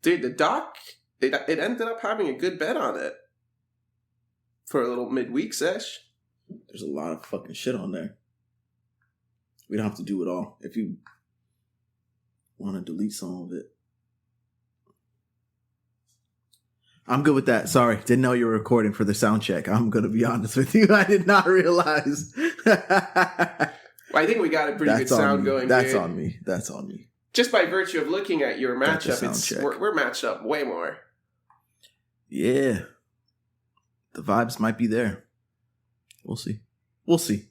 Dude, the doc, it ended up having a good bet on it for a little midweek sesh. There's a lot of fucking shit on there. We don't have to do it all. If you want to delete some of it. I'm good with that. Sorry. Didn't know you were recording for the sound check. I'm going to be honest with you. I did not realize. I think we got a pretty good sound going. That's on me. That's on me. Just by virtue of looking at your matchup, we're matched up way more. Yeah. The vibes might be there. We'll see. We'll see.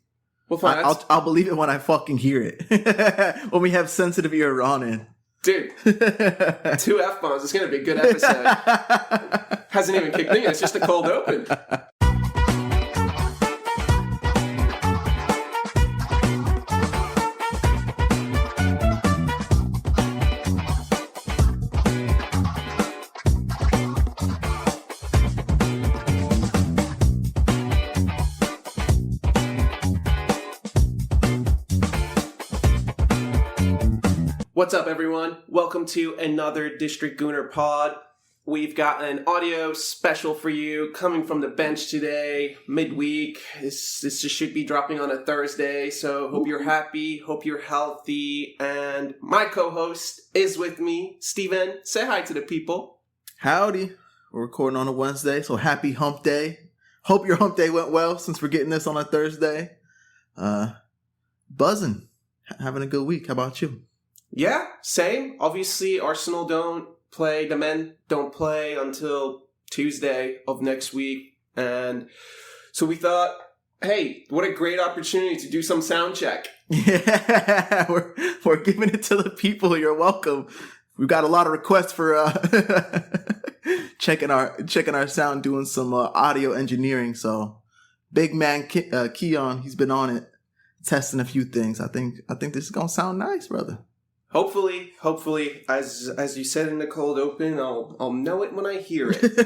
We'll find I'll believe it when I fucking hear it. When we have sensitive ear Ron in. Dude, 2 F-bombs. It's going to be a good episode. Hasn't even kicked in. It's just a cold open. What's up, everyone? Welcome to another District Gooner Pod. We've got an audio special for you coming from the bench today, midweek. This just should be dropping on a Thursday, so hope you're happy, hope you're healthy, and my co-host is with me, Steven. Say hi to the people. Howdy. We're recording on a Wednesday, so happy hump day. Hope your hump day went well since we're getting this on a Thursday. Buzzing. Having a good week. How about you? Yeah, same. Obviously, Arsenal don't play. The men don't play until Tuesday of next week. And so we thought, hey, what a great opportunity to do some sound check. Yeah, we're giving it to the people. You're welcome. We've got a lot of requests for checking our sound, doing some audio engineering. So big man Keon, he's been on it, testing a few things. I think this is gonna sound nice, brother. Hopefully, as you said in the cold open, I'll know it when I hear it.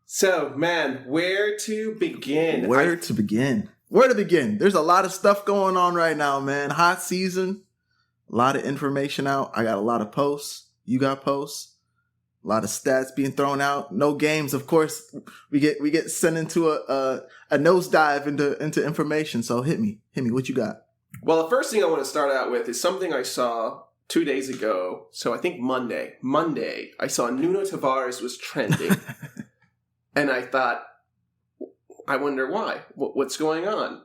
So, man, where to begin? Where to begin? There's a lot of stuff going on right now, man. Hot season, a lot of information out. I got a lot of posts. You got posts. A lot of stats being thrown out. No games, of course. We get sent into a nosedive into information. So hit me. What you got? Well, the first thing I want to start out with is something I saw 2 days ago. So I think Monday, I saw Nuno Tavares was trending. And I thought, I wonder why. What's going on?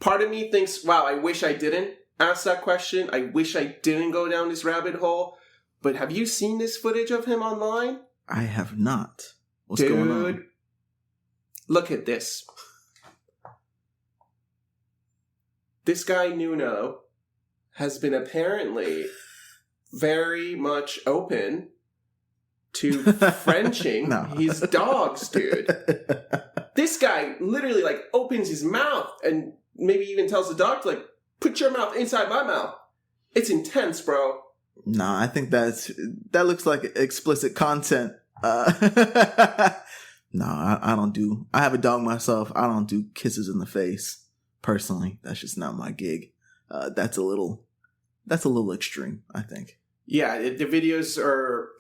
Part of me thinks, wow, I wish I didn't ask that question. I wish I didn't go down this rabbit hole. But have you seen this footage of him online? I have not. What's going on? Dude, look at this. This guy, Nuno, has been apparently very much open to Frenching his dogs, dude. This guy literally, opens his mouth and maybe even tells the dog to, put your mouth inside my mouth. It's intense, bro. Nah, I think that looks like explicit content. I have a dog myself. I don't do kisses in the face. Personally, that's just not my gig. That's a little extreme, I think. Yeah, the videos are.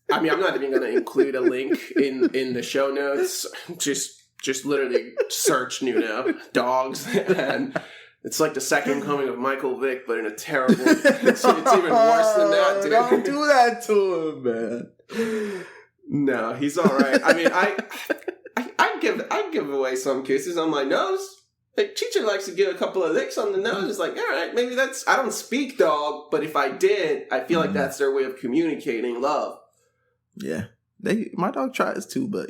I mean, I'm not even going to include a link in the show notes. Just literally search Nuno dogs, and it's like the second coming of Michael Vick, but in a terrible. It's even worse than that, dude. Don't do that to him, man. No, he's all right. I mean, I give away some kisses on my nose. Chicha likes to give a couple of licks on the nose. It's all right, maybe that's... I don't speak dog, but if I did, I feel like that's their way of communicating love. Yeah. My dog tries to, but,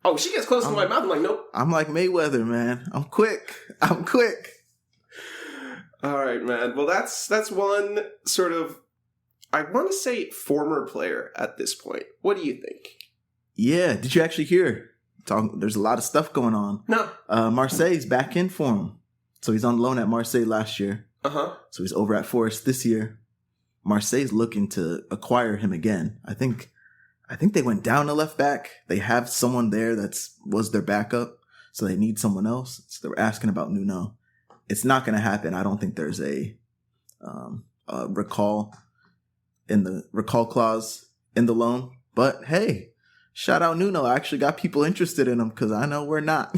Oh, she gets close to my mouth. I'm like, nope. I'm like Mayweather, man. I'm quick. All right, man. Well, that's one sort of... I want to say former player at this point. What do you think? Yeah. Did you actually hear... There's a lot of stuff going on. No. Marseille's back in form. So he's on loan at Marseille last year. Uh-huh. So he's over at Forest this year. Marseille's looking to acquire him again. I think they went down to left back. They have someone there was their backup. So they need someone else. So they were asking about Nuno. It's not going to happen. I don't think there's a recall clause in the loan. But hey, shout out Nuno. I actually got people interested in him because I know we're not.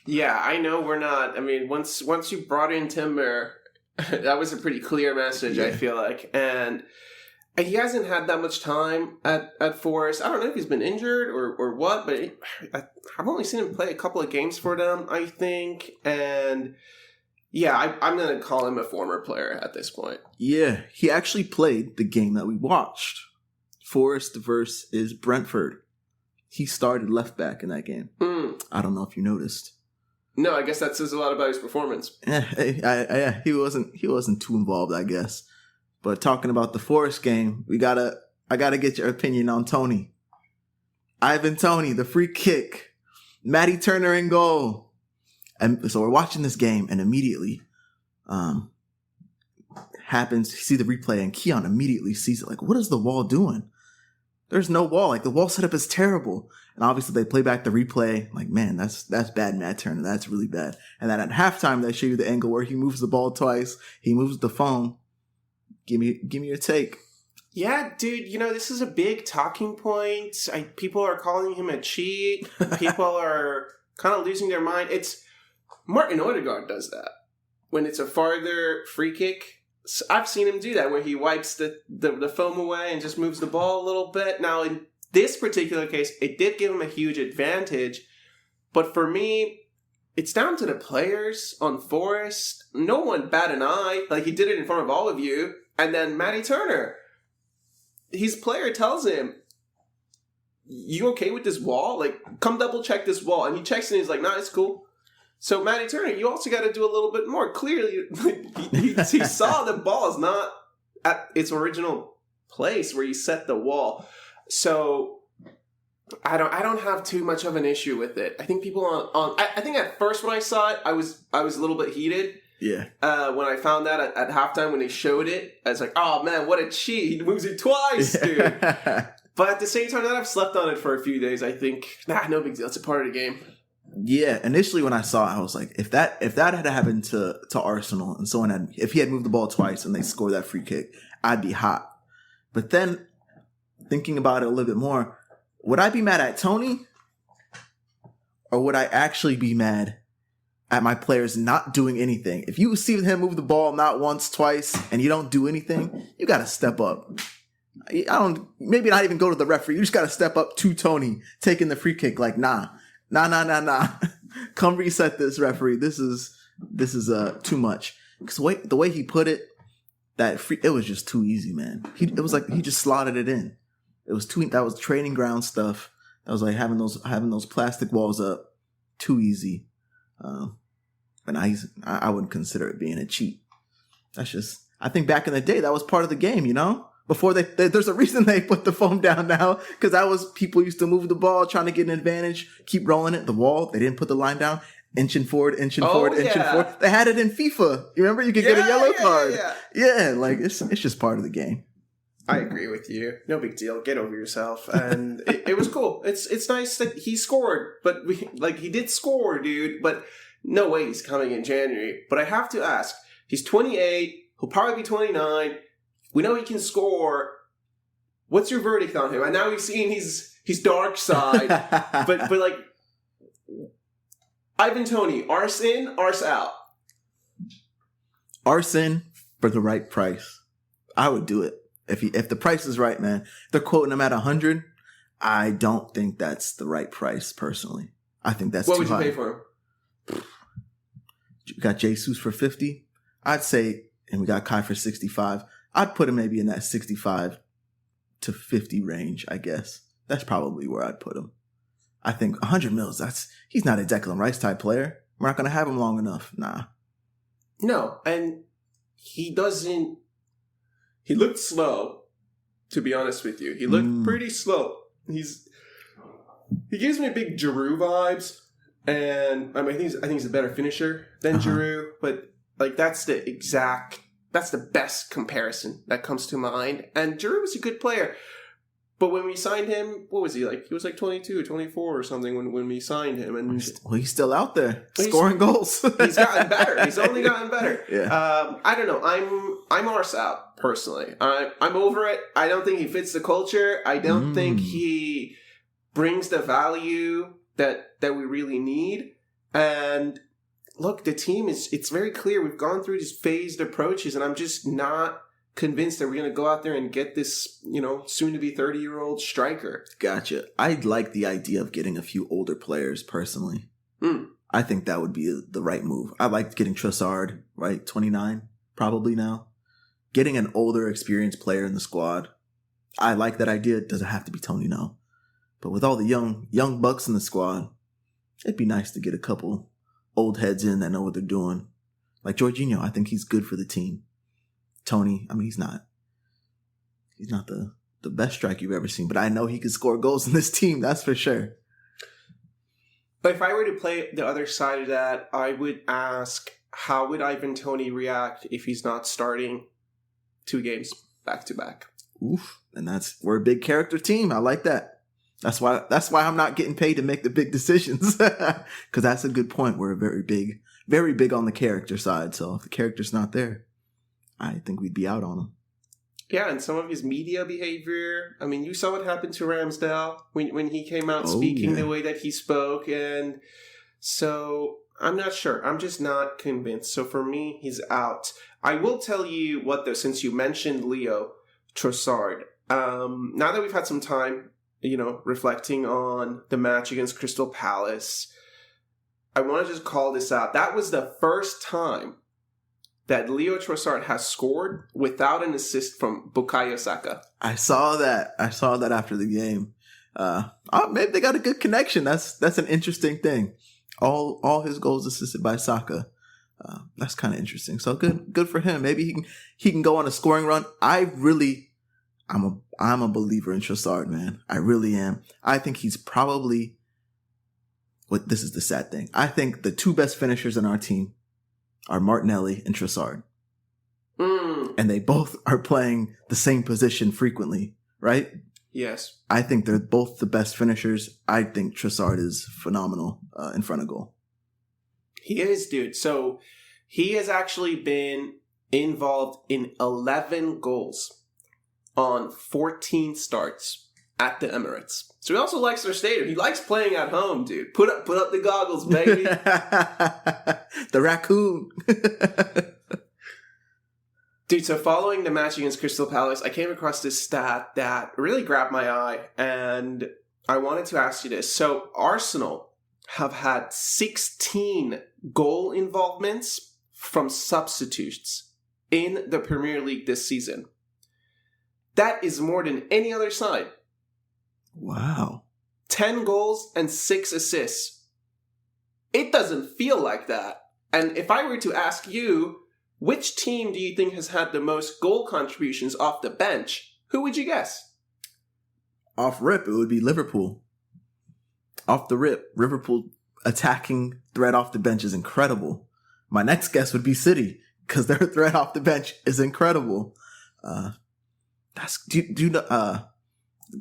Yeah, I know we're not. I mean, once you brought in Timber, that was a pretty clear message, I feel like. And he hasn't had that much time at Forest. I don't know if he's been injured or what, but I've only seen him play a couple of games for them, I think. And yeah, I'm going to call him a former player at this point. Yeah, he actually played the game that we watched. Forest versus Brentford. He started left back in that game. I don't know if you noticed. No, I guess that says a lot about his performance. Yeah, he wasn't too involved, I guess. But talking about the Forest game, I gotta get your opinion on Tony. Ivan Toney, the free kick, Matty Turner in goal, and so we're watching this game, and immediately, happens. You see the replay, and Keon immediately sees it. Like, what is the wall doing? There's no wall. Like, the wall setup is terrible. And obviously they play back the replay. Like, man, that's bad, Matt Turner. That's really bad. And then at halftime, they show you the angle where he moves the ball twice. He moves the phone. Give me your take. Yeah, dude, this is a big talking point. People are calling him a cheat. People are kind of losing their mind. It's Martin Odegaard does that. When it's a farther free kick, I've seen him do that, where he wipes the foam away and just moves the ball a little bit. Now, in this particular case, it did give him a huge advantage. But for me, it's down to the players on Forest. No one bat an eye. Like, he did it in front of all of you. And then Matty Turner, his player tells him, you okay with this wall? Like, come double check this wall. And he checks it and he's like, nah, it's cool. So Matty Turner, you also got to do a little bit more. Clearly, he saw the ball is not at its original place where you set the wall. So I don't have too much of an issue with it. I think people I think at first when I saw it, I was a little bit heated. Yeah. When I found that at halftime when they showed it, I was like, oh man, what a cheat. He moves it twice, dude. But at the same time, now I've slept on it for a few days, I think, no big deal. It's a part of the game. Yeah, initially when I saw it, I was like, if that had happened to Arsenal and if he had moved the ball twice and they scored that free kick, I'd be hot. But then thinking about it a little bit more, would I be mad at Tony? Or would I actually be mad at my players not doing anything? If you see him move the ball not once, twice, and you don't do anything, you got to step up. Maybe not even go to the referee. You just got to step up to Tony taking the free kick. Like, nah. Come reset this, referee. This is too much. Because the way he put it, it was just too easy, man. It was like he just slotted it in. It was that was training ground stuff. That was like having those plastic walls up. Too easy. But I wouldn't consider it being a cheat. That's just, I think back in the day, that was part of the game, Before there's a reason they put the foam down now, because people used to move the ball, trying to get an advantage, keep rolling it, the wall. They didn't put the line down, inching forward. They had it in FIFA. You remember? You could get a yellow card. Yeah, like it's just part of the game. I agree with you. No big deal. Get over yourself. And it was cool. It's nice that he scored, but he did score, dude. But no way he's coming in January. But I have to ask. He's 28. He'll probably be 29. We know he can score. What's your verdict on him? And now we've seen his dark side. but like, Ivan Toney, arse in, arse out. Arse in for the right price. I would do it. If the price is right, man. They're quoting him at 100. I don't think that's the right price, personally. I think that's too high. What would you pay for him? You got Jesus for 50. I'd say, and we got Kai for 65. I'd put him maybe in that 65 to 50 range, I guess. That's probably where I'd put him. I think 100 mils, he's not a Declan Rice type player. We're not going to have him long enough. Nah. No, and he looked slow, to be honest with you. He looked pretty slow. He gives me big Giroud vibes, and I think he's a better finisher than Giroud, but like that's the best comparison that comes to mind. And Giroud was a good player. But when we signed him, what was he like? He was like 22, 24 or something when we signed him. And well, he's still out there scoring goals. He's gotten better. He's only gotten better. Yeah. I don't know. I'm arse out, personally. I'm over it. I don't think he fits the culture. I don't think he brings the value that we really need. And look, the team it's very clear. We've gone through these phased approaches, and I'm just not convinced that we're going to go out there and get this, soon to be 30-year-old striker. Gotcha. I like the idea of getting a few older players personally. I think that would be the right move. I liked getting Trossard, right? 29, probably now. Getting an older, experienced player in the squad. I like that idea. It doesn't have to be Tony, no. But with all the young bucks in the squad, it'd be nice to get a couple old heads in that know what they're doing. Like Jorginho, I think he's good for the team. Tony, I mean, he's not the best striker you've ever seen, but I know he can score goals in this team, that's for sure. But if I were to play the other side of that, I would ask, how would Ivan Toney react if he's not starting 2 games back to back? Oof. And we're a big character team. I like that. That's why I'm not getting paid to make the big decisions. Because that's a good point. We're very big on the character side. So if the character's not there, I think we'd be out on him. Yeah, and some of his media behavior. I mean, you saw what happened to Ramsdale when he came out speaking the way that he spoke. And so I'm not sure. I'm just not convinced. So for me, he's out. I will tell you what, though, since you mentioned Leo Trossard. Now that we've had some time, reflecting on the match against Crystal Palace, I want to just call this out. That was the first time that Leo Trossard has scored without an assist from Bukayo Saka. I saw that after the game. Maybe they got a good connection. That's an interesting thing. All his goals assisted by Saka. That's kind of interesting. So good for him. Maybe he can go on a scoring run. I'm a believer in Trossard, man. I really am. I think he's probably this is the sad thing. I think the 2 best finishers in our team are Martinelli and Trossard. And they both are playing the same position frequently, right? Yes. I think they're both the best finishers. I think Trossard is phenomenal in front of goal. He is, dude. So he has actually been involved in 11 goals on 14 starts at the Emirates. So he also likes their stadium. He likes playing at home, dude. Put up the goggles, baby. The raccoon. Dude, so following the match against Crystal Palace, I came across this stat that really grabbed my eye, and I wanted to ask you this. So Arsenal have had 16 goal involvements from substitutes in the Premier League this season. That is more than any other side. Wow. 10 goals and 6 assists. It doesn't feel like that. And if I were to ask you, which team do you think has had the most goal contributions off the bench, who would you guess? Off rip, it would be Liverpool. Off the rip, Liverpool attacking threat off the bench is incredible. My next guess would be City, because their threat off the bench is incredible.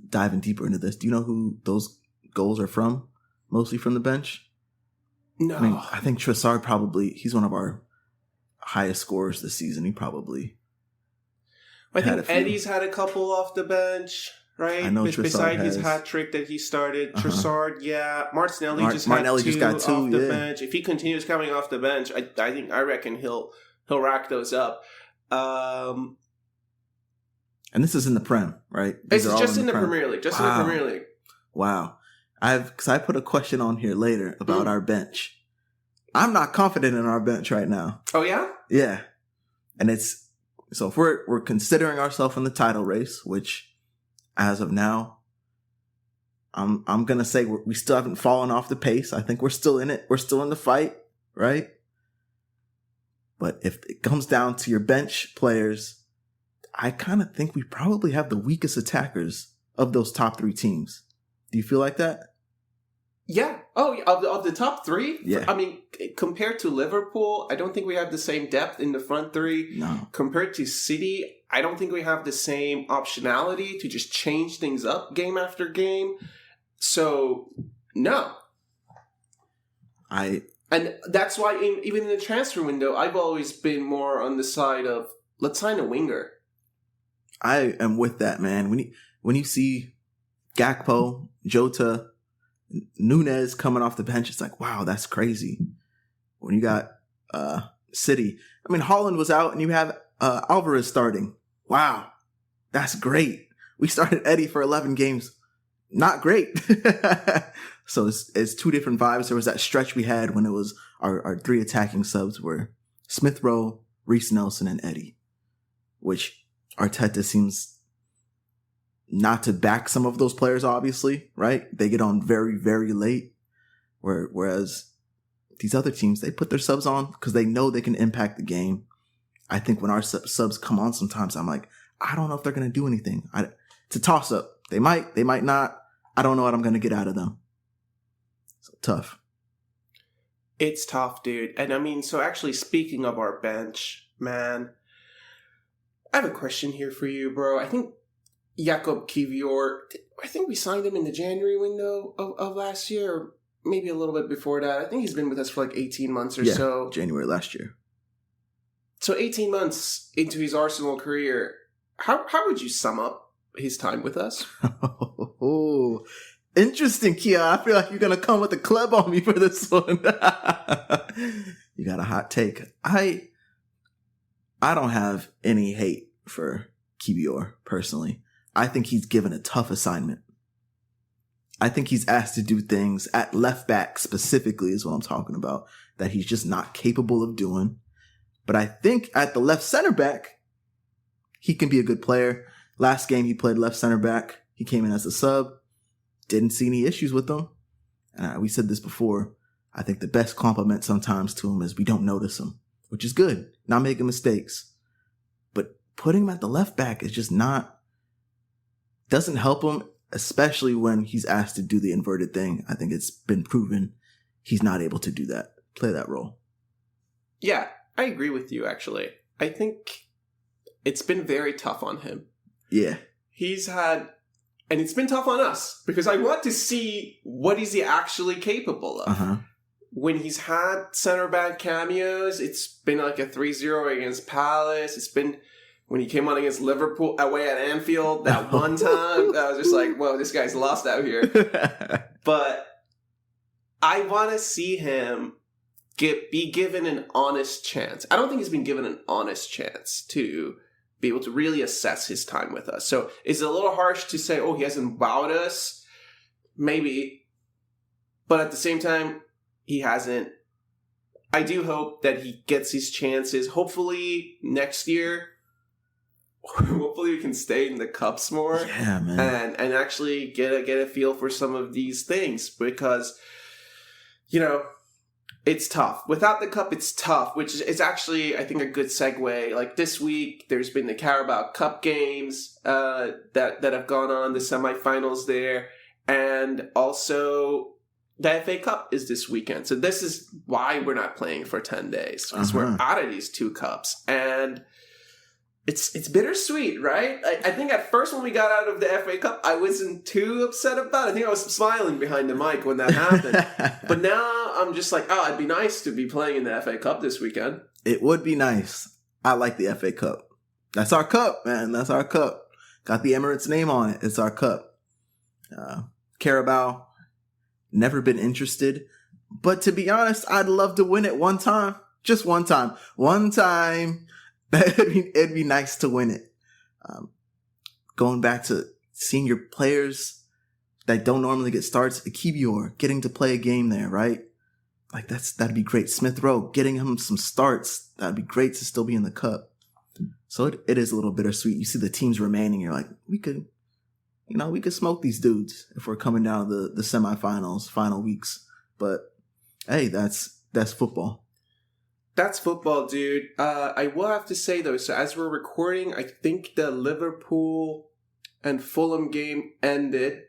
Diving deeper into this, do you know who those goals are from? Mostly from the bench? No. I think Trossard he's one of our highest scorers this season. He probably I think Eddie's had a couple off the bench, right? I know Beside his has. hat trick that he started. Trossard, yeah. Martinelli just Martinelli got two off the yeah. bench. If he continues coming off the bench, I reckon he'll rack those up. And this is in the Prem, right? It's just in the Premier League. Just in the Premier League. Wow. Because I put a question on here later about our bench. I'm not confident in our bench right now. Oh, yeah? Yeah. And so if we're considering ourselves in the title race, which as of now, I'm going to say we still haven't fallen off the pace. I think we're still in it. We're still in the fight, right? But if it comes down to your bench players, I kind of think we probably have the weakest attackers of those top 3 teams. Do you feel like that? Yeah. Oh, of the top three? Yeah. I mean, compared to Liverpool, I don't think we have the same depth in the front three. No. Compared to City, I don't think we have the same optionality to just change things up game after game. So, no. And that's why even in the transfer window, I've always been more on the side of, let's sign a winger. I am with that, man. When you see Gakpo, Jota, Nunez coming off the bench, it's like, wow, that's crazy. When you got City, I mean, Haaland was out and you have Alvarez starting. Wow, that's great. We started Eddie for 11 games. Not great. So it's two different vibes. There was that stretch we had when it was our three attacking subs were Smith Rowe, Reece Nelson, and Eddie, which Arteta seems not to back some of those players, obviously, right? They get on very, very late. Whereas these other teams, they put their subs on because they know they can impact the game. I think when our subs come on sometimes, I'm like, I don't know if they're going to do anything. It's a toss-up. They might not. I don't know what I'm going to get out of them. So tough. It's tough, dude. And I mean, so actually speaking of our bench, man, I have a question here for you, bro. I think Jakub Kiwior, I think we signed him in the January window of last year, or maybe a little bit before that. I think he's been with us for like 18 months or so. January last year. So 18 months into his Arsenal career, how would you sum up his time with us? Oh, interesting, Kia. I feel like you're going to come with a club on me for this one. You got a hot take. I don't have any hate for Kiwior, personally. I think he's given a tough assignment. I think he's asked to do things at left back specifically is what I'm talking about, that he's just not capable of doing. But I think at the left center back, he can be a good player. Last game he played left center back. He came in as a sub. Didn't see any issues with him. We said this before. I think the best compliment sometimes to him is we don't notice him, which is good. Not making mistakes. But putting him at the left back is just doesn't help him, especially when he's asked to do the inverted thing. I think it's been proven he's not able to do that, play that role. Yeah, I agree with you, actually. I think it's been very tough on him. Yeah. And it's been tough on us, because I want to see what is he actually capable of. Uh-huh. When he's had center back cameos, it's been like a 3-0 against Palace. It's been when he came on against Liverpool away at Anfield that one time. I was just like, whoa, this guy's lost out here. But I want to see him be given an honest chance. I don't think he's been given an honest chance to be able to really assess his time with us. So it's a little harsh to say, oh, he hasn't wowed us. Maybe. But at the same time, he hasn't. I do hope that he gets his chances. Hopefully next year, hopefully we can stay in the cups more. Yeah, man. And actually get a feel for some of these things, because, you know, it's tough. Without the cup, it's tough, which is actually, I think, a good segue. Like this week, there's been the Carabao Cup games that have gone on, the semifinals there, and also the FA Cup is this weekend. So this is why we're not playing for 10 days, because we're out of these two cups. And it's bittersweet, right? I think at first when we got out of the FA Cup, I wasn't too upset about it. I think I was smiling behind the mic when that happened. But now I'm just like, oh, it'd be nice to be playing in the FA Cup this weekend. It would be nice. I like the FA Cup. That's our cup, man. That's our cup. Got the Emirates name on it. It's our cup. Carabao, never been interested. But to be honest, I'd love to win it one time. Just one time. One time. It'd be nice to win it. Going back to seeing your players that don't normally get starts, Kiwior getting to play a game there, right? Like that'd be great. Smith Rowe, getting him some starts, that'd be great to still be in the cup. So it is a little bittersweet. You see the teams remaining, you're like, we could smoke these dudes if we're coming down to the semifinals, final weeks. But hey, that's football. That's football, dude. I will have to say, though, so as we're recording, I think the Liverpool and Fulham game ended.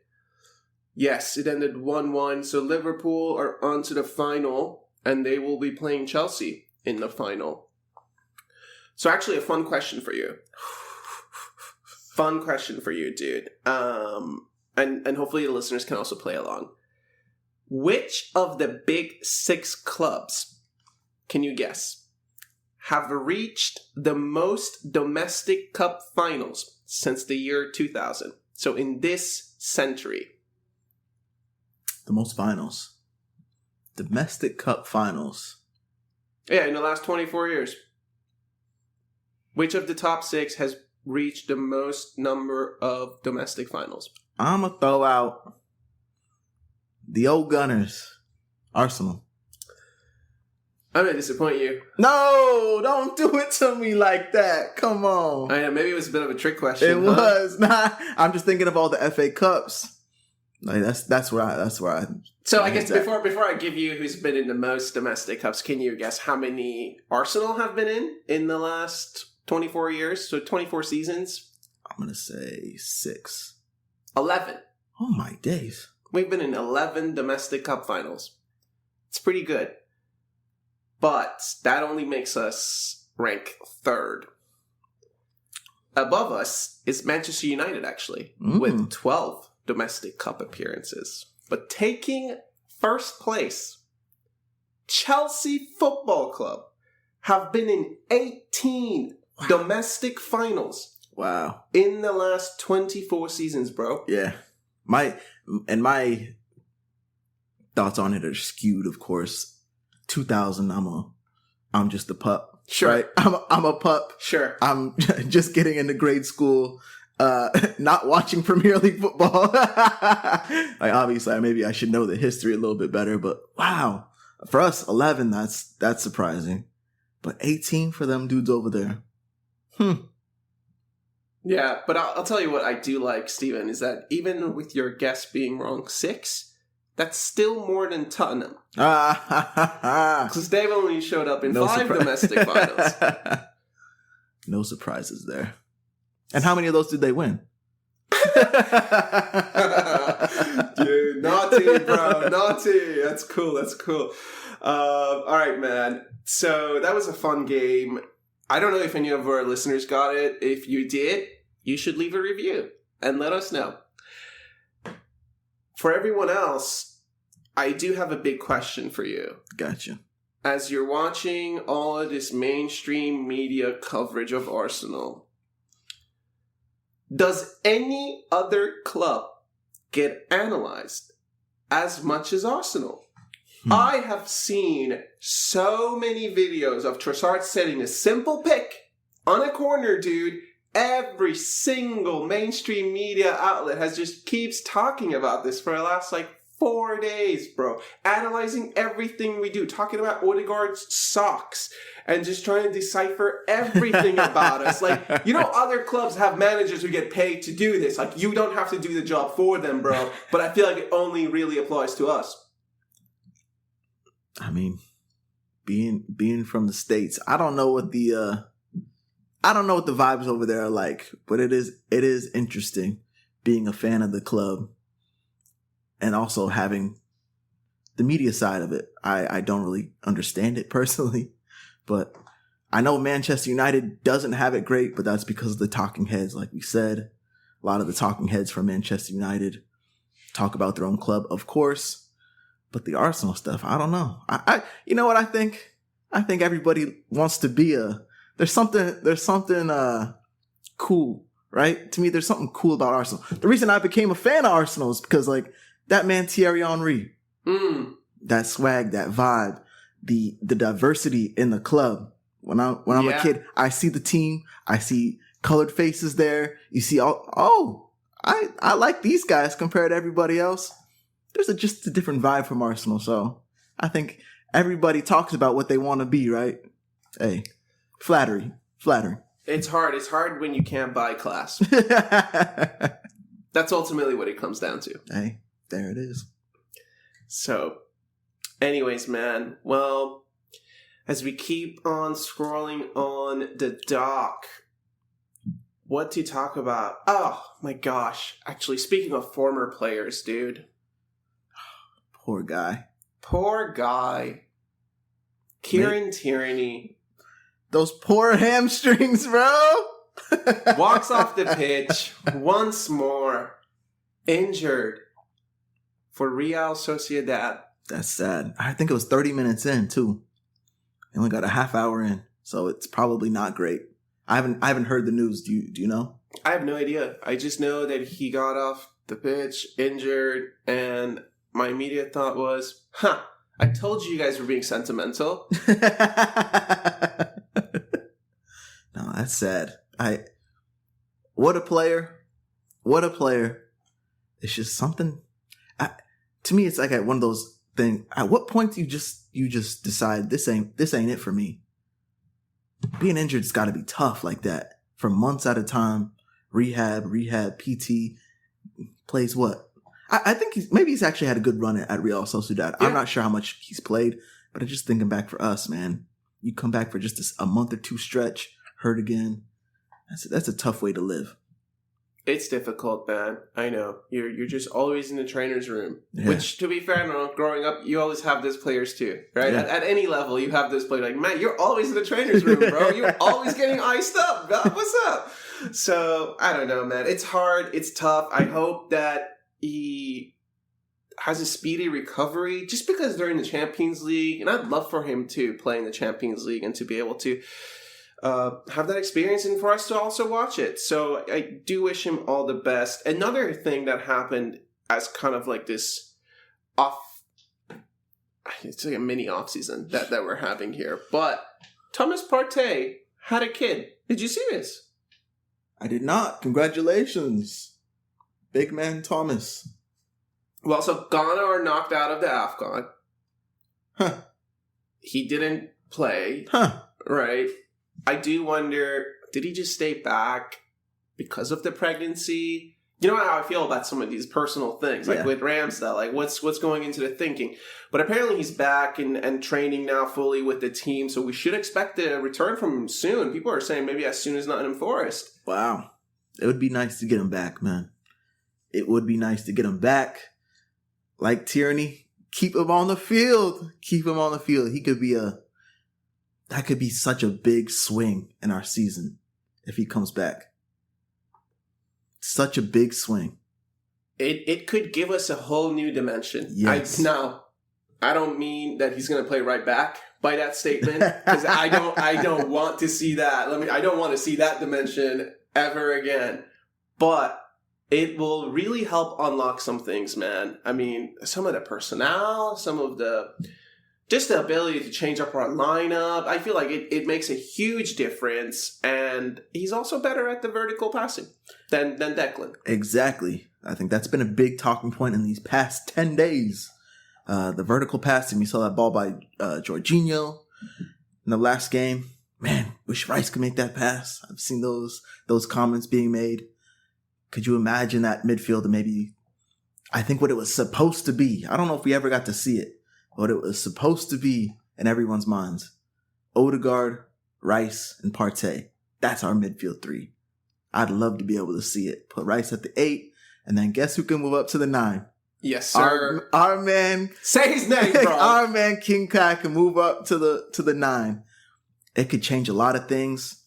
Yes, it ended 1-1. So Liverpool are on to the final, and they will be playing Chelsea in the final. So actually, a fun question for you. Fun question for you, dude. And hopefully the listeners can also play along. Which of the big 6 clubs, can you guess, have reached the most domestic cup finals since the year 2000? So in this century. The most finals. Domestic cup finals. Yeah, in the last 24 years. Which of the top 6 has reached the most number of domestic finals? I'm going to throw out the old Gunners. Arsenal. I'm going to disappoint you. No, don't do it to me like that. Come on. I know, maybe it was a bit of a trick question. It was. Nah, I'm just thinking of all the FA Cups. Like that's where I. So I guess before I give you who's been in the most domestic cups, can you guess how many Arsenal have been in the last 24 years? So 24 seasons. I'm gonna say 6. 11. Oh my days. We've been in 11 domestic cup finals. It's pretty good, but that only makes us rank 3rd. Above us is Manchester United, actually, with 12 domestic cup appearances. But taking first place, Chelsea Football Club have been in 18 domestic finals. Wow. In the last 24 seasons, bro. Yeah. My thoughts on it are skewed, of course. 2000, I'm just a pup. Sure. Right? I'm a pup. Sure. I'm just getting into grade school. Not watching Premier League football. Like, obviously, maybe I should know the history a little bit better, but wow. For us, 11, that's surprising. But 18 for them dudes over there. Yeah, but I'll tell you what I do like, Steven, is that even with your guess being wrong 6, that's still more than Tottenham. Because they've only showed up in 5 domestic finals. No surprises there. And how many of those did they win? Dude, naughty, bro. Naughty. That's cool. All right, man. So that was a fun game. I don't know if any of our listeners got it. If you did, you should leave a review and let us know. For everyone else, I do have a big question for you. Gotcha. As you're watching all of this mainstream media coverage of Arsenal, does any other club get analyzed as much as Arsenal? I have seen so many videos of Trossard setting a simple pick on a corner, dude. Every single mainstream media outlet keeps talking about this for the last 4 days, bro. Analyzing everything we do, talking about Odegaard's socks, and just trying to decipher everything about us. Other clubs have managers who get paid to do this. You don't have to do the job for them, bro. But I feel like it only really applies to us. I mean, being from the States, I don't know what the vibes over there are like, but it is interesting being a fan of the club and also having the media side of it. I don't really understand it personally, but I know Manchester United doesn't have it great, but that's because of the talking heads. Like we said, a lot of the talking heads from Manchester United talk about their own club, of course. But the Arsenal stuff, I don't know. I you know what I think? I think everybody wants to be there's something cool, right? To me, there's something cool about Arsenal. The reason I became a fan of Arsenal is because that man Thierry Henry, that swag, that vibe, the diversity in the club. When I'm a kid, I see the team, I see colored faces there. You see I like these guys compared to everybody else. There's just a different vibe from Arsenal. So I think everybody talks about what they want to be, right? Hey, flattery. It's hard. It's hard when you can't buy class. That's ultimately what it comes down to. Hey, there it is. So, anyways, man. Well, as we keep on scrolling on the dock, what to talk about? Oh, my gosh. Actually, speaking of former players, dude. Poor guy. Poor guy. Kieran Tierney. Those poor hamstrings, bro. Walks off the pitch once more. Injured for Real Sociedad. That's sad. I think it was 30 minutes in, too. I only got a half hour in, so it's probably not great. I haven't heard the news. Do you know? I have no idea. I just know that he got off the pitch injured, and my immediate thought was, I told you guys were being sentimental. No, that's sad. What a player. What a player. It's just something. To me, it's like at one of those things. At what point do you just decide this ain't it for me? Being injured's got to be tough like that for months at a time. Rehab, PT. Plays what? I think he's actually had a good run at Real Sociedad. Yeah. I'm not sure how much he's played, but I'm just thinking back for us, man. You come back for just a month or two stretch, hurt again. That's a tough way to live. It's difficult, man. I know. You're just always in the trainer's room. Yeah. Which, to be fair, growing up, you always have those players too, right? Yeah. At any level, you have those players like, man, you're always in the trainer's room, bro. You're always getting iced up. God, what's up? So, I don't know, man. It's hard. It's tough. I hope that he has a speedy recovery just because they're in the Champions League. And I'd love for him to play in the Champions League and to be able to have that experience and for us to also watch it. So I do wish him all the best. Another thing that happened as kind of like this it's like a mini off season that we're having here. But Thomas Partey had a kid. Did you see this? I did not. Congratulations. Big man Thomas. Well, so Ghana are knocked out of the AFCON. Huh. He didn't play. Huh. Right. I do wonder, did he just stay back because of the pregnancy? You know how I feel about some of these personal things, like with Ramsdale, like what's going into the thinking. But apparently he's back and training now fully with the team, so we should expect a return from him soon. People are saying maybe as soon as Nottingham Forest. Wow. It would be nice to get him back, man. It would be nice to get him back. Like Tierney, keep him on the field. Keep him on the field. He could be that could be such a big swing in our season if he comes back. Such a big swing. It could give us a whole new dimension. Yes. I don't mean that he's going to play right back by that statement, because I don't want to see that. I don't want to see that dimension ever again. But it will really help unlock some things, man. I mean, some of the personnel, some of just the ability to change up our lineup. I feel like it makes a huge difference. And he's also better at the vertical passing than Declan. Exactly. I think that's been a big talking point in these past 10 days. The vertical passing. We saw that ball by Jorginho in the last game. Man, wish Rice could make that pass. I've seen those comments being made. Could you imagine that midfield maybe, I think what it was supposed to be. I don't know if we ever got to see it. What it was supposed to be in everyone's minds. Odegaard, Rice, and Partey. That's our midfield three. I'd love to be able to see it. Put Rice at the 8, and then guess who can move up to the 9? Yes, sir. Our man. Say his name, bro. Our man King Kai can move up to the 9. It could change a lot of things.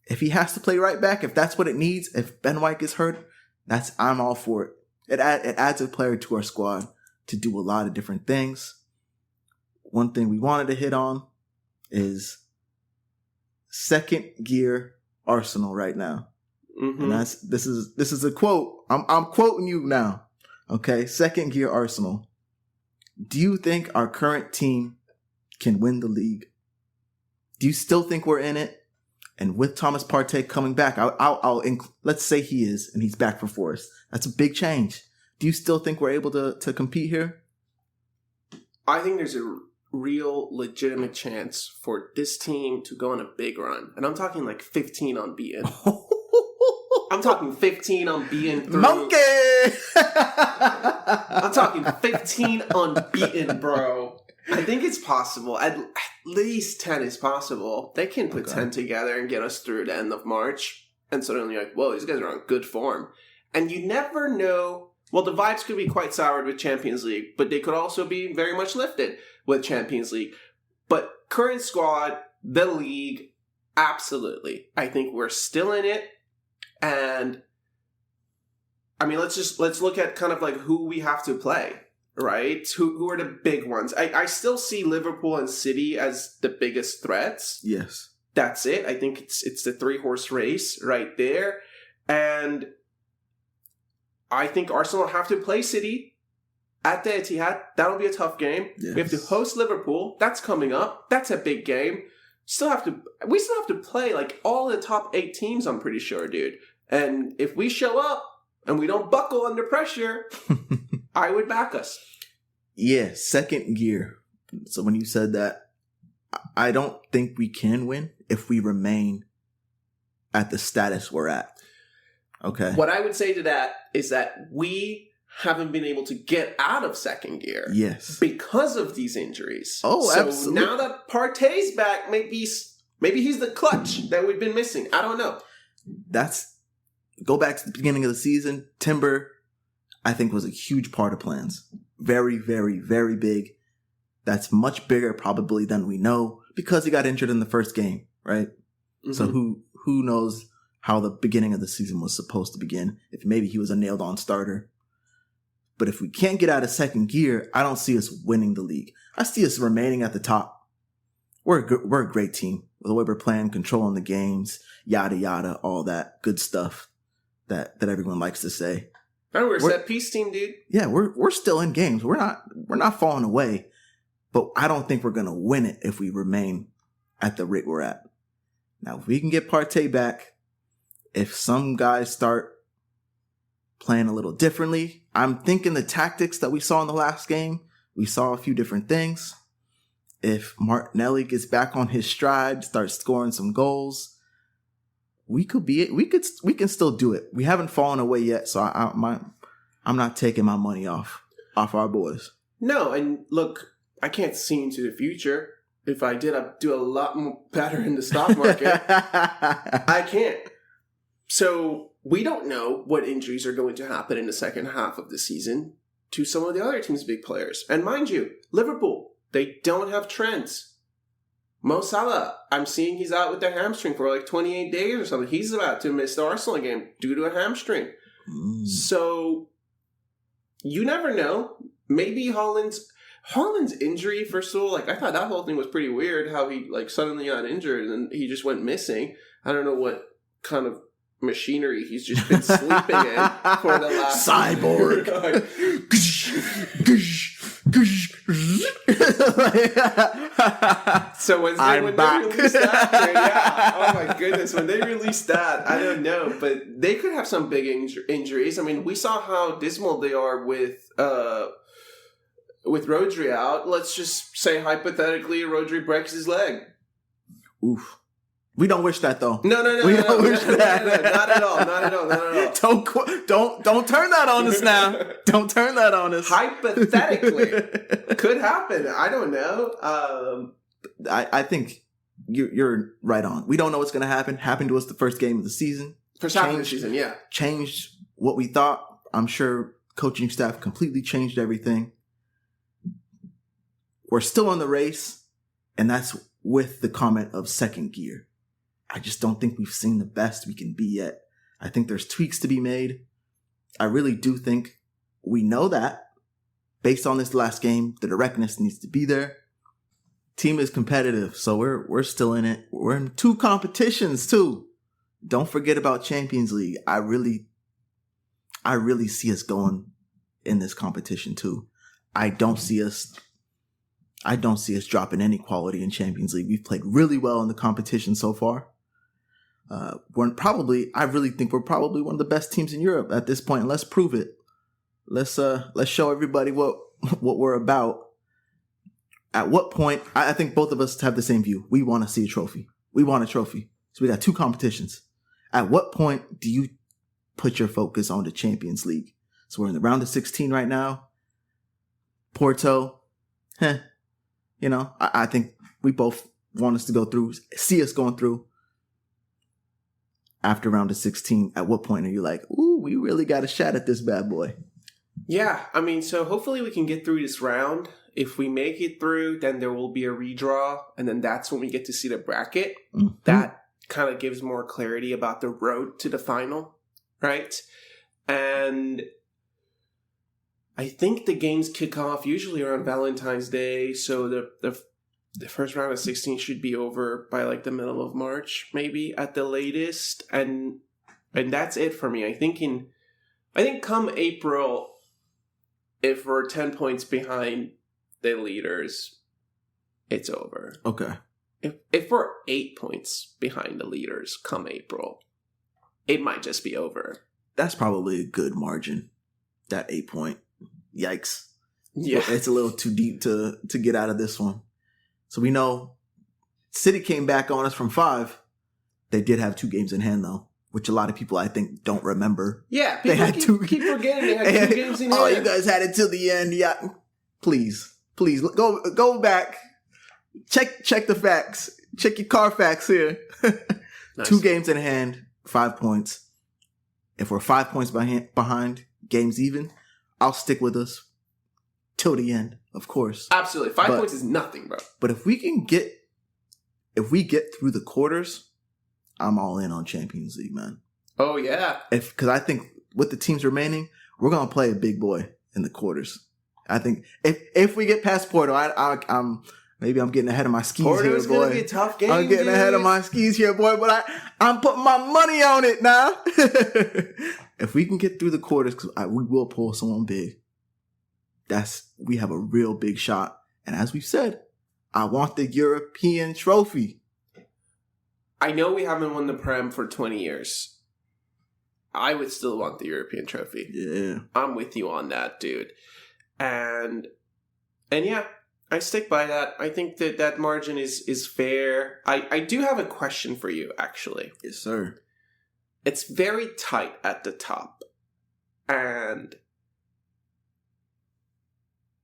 If he has to play right back, if that's what it needs, if Ben White gets hurt, I'm all for it. It adds a player to our squad to do a lot of different things. One thing we wanted to hit on is second gear Arsenal right now. Mm-hmm. And this is a quote. I'm quoting you now. Okay, second gear Arsenal. Do you think our current team can win the league? Do you still think we're in it? And with Thomas Partey coming back, let's say he is, and he's back for Forest. That's a big change. Do you still think we're able to compete here? I think there's a real legitimate chance for this team to go on a big run. And I'm talking like 15 unbeaten. I'm talking 15 unbeaten through. Monkey! I'm talking 15 unbeaten, bro. I think it's possible. At least 10 is possible. They can put 10 together and get us through the end of March. And suddenly you're like, whoa, these guys are on good form. And you never know Well, the vibes could be quite soured with Champions League, but they could also be very much lifted with Champions League. But current squad, the league, absolutely. I think we're still in it. And I mean, let's look at kind of like who we have to play, right? Who are the big ones? I still see Liverpool and City as the biggest threats. Yes. That's it. I think it's the 3-horse race right there. And I think Arsenal have to play City at the Etihad. That'll be a tough game. Yes. We have to host Liverpool. That's coming up. That's a big game. We still have to play like all the top 8 teams, I'm pretty sure, dude. And if we show up and we don't buckle under pressure, I would back us. Yeah, second gear. So when you said that, I don't think we can win if we remain at the status we're at. Okay. What I would say to that is that we haven't been able to get out of second gear. Yes. Because of these injuries. Oh, so absolutely. Now that Partey's back, maybe he's the clutch that we've been missing. I don't know. Go back to the beginning of the season. Timber, I think, was a huge part of plans. Very, very, very big. That's much bigger probably than we know because he got injured in the first game, right? Mm-hmm. So who knows how the beginning of the season was supposed to begin, if maybe he was a nailed-on starter. But if we can't get out of second gear, I don't see us winning the league. I see us remaining at the top. We're a great team. The way we're playing, controlling the games, yada, yada, all that good stuff that everyone likes to say. And we're a set-piece team, dude. Yeah, we're still in games. We're not falling away. But I don't think we're going to win it if we remain at the rate we're at. Now, if we can get Partey back, if some guys start playing a little differently, I'm thinking the tactics that we saw in the last game, we saw a few different things. If Martinelli gets back on his stride, starts scoring some goals, we can still do it. We haven't fallen away yet, so I'm not taking my money off our boys. No, and look, I can't see into the future. If I did, I'd do a lot more better in the stock market. I can't. So we don't know what injuries are going to happen in the second half of the season to some of the other team's big players. And mind you, Liverpool, they don't have Trent. Mo Salah, I'm seeing he's out with the hamstring for like 28 days or something. He's about to miss the Arsenal game due to a hamstring. So you never know. Maybe Haaland's injury, first of all, like I thought that whole thing was pretty weird how he like suddenly got injured and he just went missing. I don't know what kind of machinery he's just been sleeping in for the last cyborg. So when they released that, yeah, oh my goodness, when they released that, I don't know, but they could have some big injuries. I mean, we saw how dismal they are with Rodri out. Let's just say hypothetically, Rodri breaks his leg. Oof. We don't wish that though. No. We don't wish that. Not at all. Don't turn that on us now. Don't turn that on us. Hypothetically, could happen. I don't know. I think you're right on. We don't know what's going to happen. Happened to us the first game of the season. First half of the season, yeah. Changed what we thought. I'm sure coaching staff completely changed everything. We're still in the race, and that's with the comment of second gear. I just don't think we've seen the best we can be yet. I think there's tweaks to be made. I really do think we know that. Based on this last game, the directness needs to be there. Team is competitive, so we're still in it. We're in 2 competitions too. Don't forget about Champions League. I really see us going in this competition too. I don't see us dropping any quality in Champions League. We've played really well in the competition so far. I really think we're probably one of the best teams in Europe at this point. And let's prove it. Let's show everybody what we're about. At what point, I think both of us have the same view. We want to see a trophy. We want a trophy. So we got 2 competitions. At what point do you put your focus on the Champions League? So we're in the round of 16 right now. Porto, I think we both want us to go through, see us going through. After round of 16, at what point are you like, ooh, we really got a shot at this bad boy? Yeah, I mean, so hopefully we can get through this round. If we make it through, then there will be a redraw, and then that's when we get to see the bracket. Mm-hmm. That kind of gives more clarity about the road to the final, right? And I think the games kick off usually around Valentine's Day, so the first round of 16 should be over by like the middle of March, maybe at the latest, and that's it for me. I think come April, if we're 10 points behind the leaders, it's over. Okay. If we're 8 points behind the leaders come April, it might just be over. That's probably a good margin. That 8 point. Yikes. Yeah. It's a little too deep to get out of this one. So we know City came back on us from 5. They did have 2 games in hand, though, which a lot of people, I think, don't remember. Yeah, people keep forgetting they had 2 games in hand. Oh, you guys had it till the end. Yeah. Please, go back. Check the facts. Check your Carfax here. Nice. 2 games in hand, 5 points. If we're 5 points behind, games even, I'll stick with us till the end, of course. Absolutely. 5 points is nothing, bro. But if we get through the quarters, I'm all in on Champions League, man. Oh, yeah. Because I think with the teams remaining, we're going to play a big boy in the quarters. I think if we get past Porto, I'm getting ahead of my skis Porto's here, boy. Gonna be a tough game, I'm getting ahead of my skis here, boy, but I'm putting my money on it now. If we can get through the quarters, because we will pull someone big, we have a real big shot. And as we've said, I want the European trophy. I know we haven't won the Prem for 20 years. I would still want the European trophy. Yeah. I'm with you on that, dude. And yeah, I stick by that. I think that margin is fair. I do have a question for you, actually. Yes, sir. It's very tight at the top. And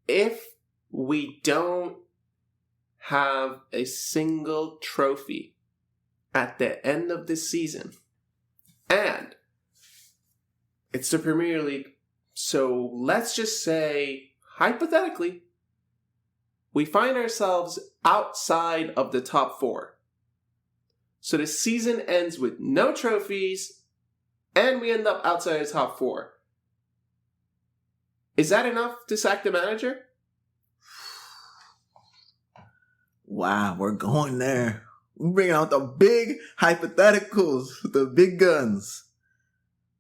if we don't have a single trophy at the end of this season, and it's the Premier League, so let's just say, hypothetically, we find ourselves outside of the top 4. So the season ends with no trophies, and we end up outside the top 4. Is that enough to sack the manager? Wow, we're going there. We're bringing out the big hypotheticals, the big guns.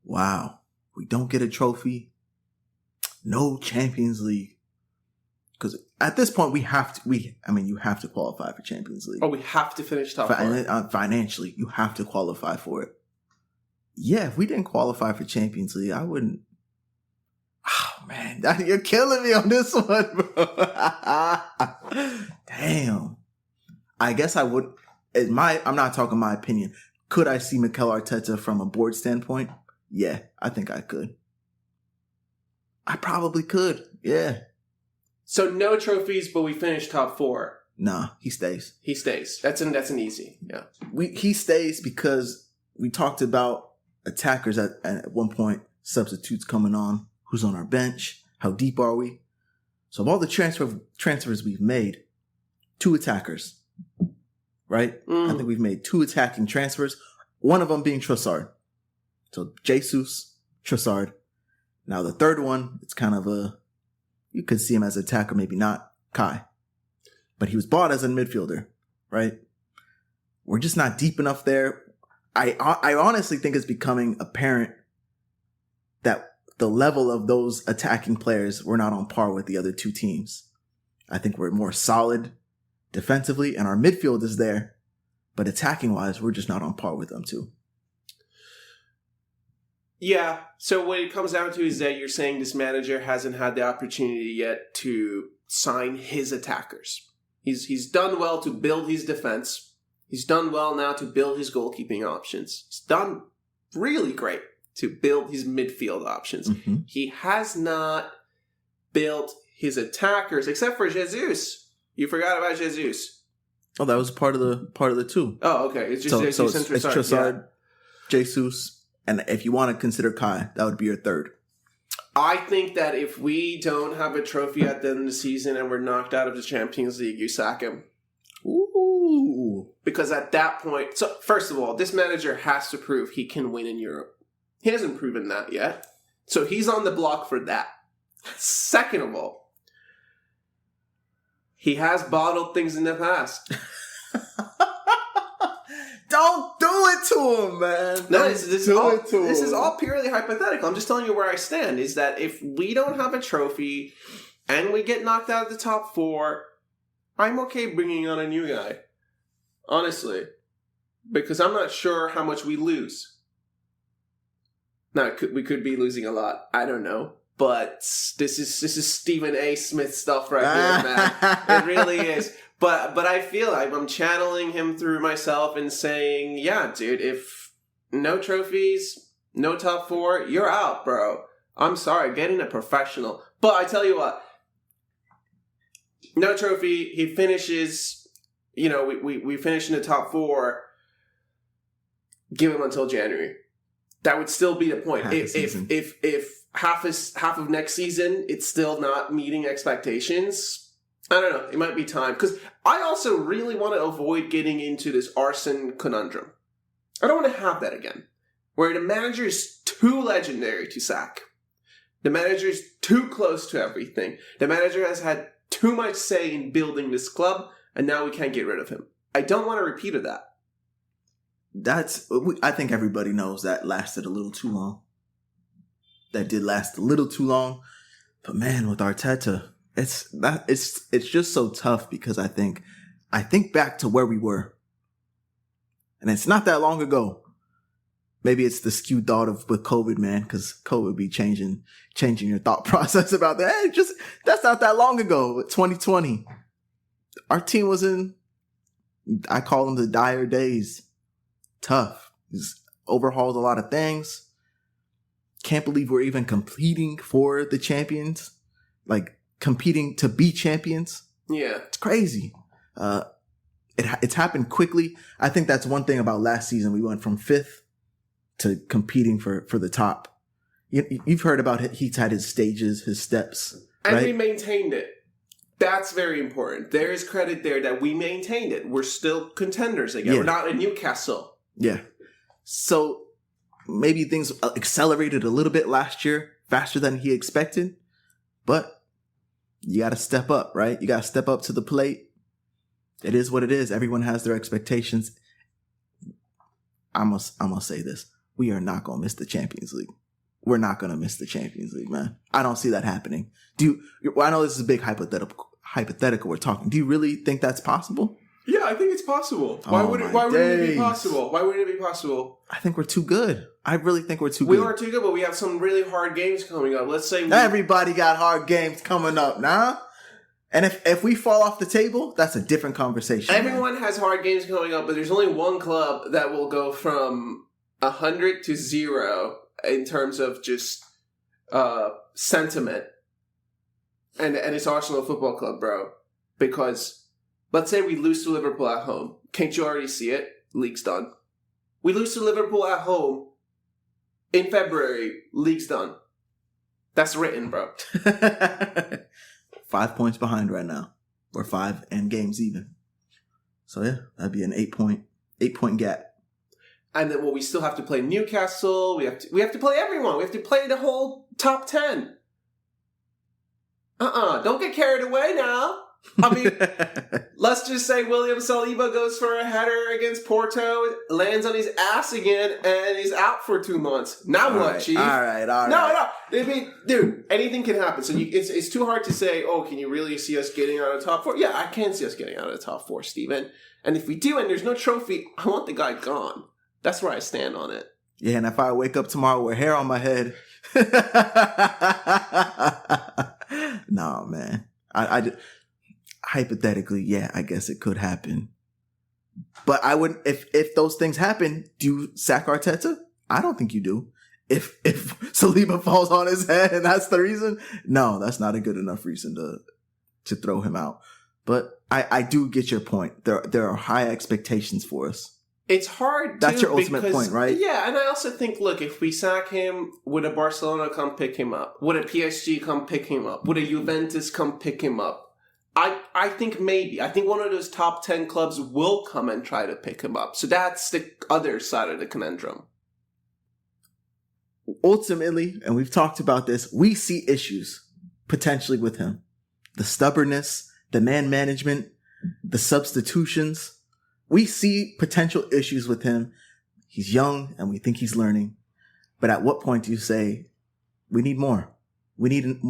Wow, we don't get a trophy. No Champions League. Because at this point, you have to qualify for Champions League. Oh, we have to finish top 4. Financially, you have to qualify for it. Yeah, if we didn't qualify for Champions League, I wouldn't. Oh, man, you're killing me on this one, bro. Damn. I guess I would. I'm not talking my opinion. Could I see Mikel Arteta from a board standpoint? Yeah, I think I could. I probably could. Yeah. So no trophies, but we finished top 4. Nah, he stays. He stays. That's an easy. Yeah. He stays because we talked about attackers at one point, substitutes coming on, who's on our bench, how deep are we? So of all the transfers we've made, 2 attackers, right? I think we've made 2 attacking transfers, one of them being Trossard. So Jesus, Trossard. Now the third one, it's kind of you could see him as an attacker, maybe not, Kai. But he was bought as a midfielder, right? We're just not deep enough there. I honestly think it's becoming apparent that the level of those attacking players were not on par with the other 2 teams. I think we're more solid defensively, and our midfield is there. But attacking-wise, we're just not on par with them too. Yeah, so what it comes down to is that you're saying this manager hasn't had the opportunity yet to sign his attackers. He's done well to build his defense. He's done well now to build his goalkeeping options. He's done really great to build his midfield options. Mm-hmm. He has not built his attackers, except for Jesus. You forgot about Jesus. Oh, that was part of the 2. Oh, okay. It's just Jesus and Trossard. It's Trossard, yeah. Jesus. And if you want to consider Kai, that would be your 3rd. I think that if we don't have a trophy at the end of the season and we're knocked out of the Champions League, you sack him. Ooh. Because at that point... So, first of all, this manager has to prove he can win in Europe. He hasn't proven that yet. So he's on the block for that. Second of all, he has bottled things in the past. Don't do it to him, man. No, this is all purely hypothetical. I'm just telling you where I stand, is that if we don't have a trophy and we get knocked out of the top 4, I'm okay bringing on a new guy. Honestly. Because I'm not sure how much we lose. Now, we could be losing a lot. I don't know. But this is Stephen A. Smith stuff right here, man. It really is. But I feel like I'm channeling him through myself and saying, yeah, dude, if no trophies, no top 4, you're out, bro. I'm sorry, getting a professional. But I tell you what, no trophy, he finishes, we finish in the top 4, give him until January. That would still be the point. If half of next season, it's still not meeting expectations, I don't know. It might be time. Because I also really want to avoid getting into this Arsene conundrum. I don't want to have that again. Where the manager is too legendary to sack. The manager is too close to everything. The manager has had too much say in building this club, and now we can't get rid of him. I don't want a repeat of that. I think everybody knows that lasted a little too long. That did last a little too long. But man, with Arteta... It's just so tough because I think back to where we were, and it's not that long ago. Maybe it's the skewed thought of with COVID, man, because COVID be changing your thought process about that. Hey, that's not that long ago. 2020, our team was in, I call them the dire days. Tough. He's overhauled a lot of things. Can't believe we're even competing for the champions. Like. Competing to be champions. Yeah. It's crazy. It's happened quickly. I think that's one thing about last season. We went from 5th to competing for the top. You've heard about it. He's had his stages, his steps. And right? we maintained it. That's very important. There is credit there that we maintained it. We're still contenders again. Yeah. We're not in Newcastle. Yeah. So maybe things accelerated a little bit last year, faster than he expected. But you got to step up, right? You got to step up to the plate. It is what it is. Everyone has their expectations. I'm gonna say this. We are not going to miss the Champions League. We're not going to miss the Champions League, man. I don't see that happening. I know this is a big hypothetical we're talking. Do you really think that's possible? Yeah, I think it's possible. Why wouldn't it be possible? Why wouldn't it be possible? I think we're too good. I really think we're too good. We are too good, but we have some really hard games coming up. Let's say everybody got hard games coming up now. And if we fall off the table, that's a different conversation. Everyone has hard games coming up, but there's only one club that will go from 100 to 0 in terms of just sentiment. And it's Arsenal Football Club, bro. Because let's say we lose to Liverpool at home. Can't you already see it? League's done. We lose to Liverpool at home in February. League's done. That's written, bro. 5 points behind right now. Or 5 and games even. So yeah, that'd be an 8-point gap. And then we still have to play Newcastle. We have to play everyone. We have to play the whole top 10. Don't get carried away now. I mean, let's just say William Saliba goes for a header against Porto, lands on his ass again, and he's out for 2 months. Now all what, right, Chief? All right. No. I mean, dude, anything can happen. So it's too hard to say, can you really see us getting out of the top 4? Yeah, I can see us getting out of the top 4, Steven. And if we do and there's no trophy, I want the guy gone. That's where I stand on it. Yeah, and if I wake up tomorrow with hair on my head... No, man. I hypothetically, yeah, I guess it could happen. But I wouldn't, if those things happen, do you sack Arteta? I don't think you do. If Saliba falls on his head and that's the reason, no, that's not a good enough reason to throw him out. But I do get your point. There are high expectations for us. It's hard, That's your ultimate point, right? Yeah, and I also think, look, if we sack him, would a Barcelona come pick him up? Would a PSG come pick him up? Would a Juventus come pick him up? I think maybe. I think one of those top 10 clubs will come and try to pick him up. So that's the other side of the conundrum. Ultimately, and we've talked about this, we see issues potentially with him. The stubbornness, the man management, the substitutions. We see potential issues with him. He's young and we think he's learning. But at what point do you say, we need more? We need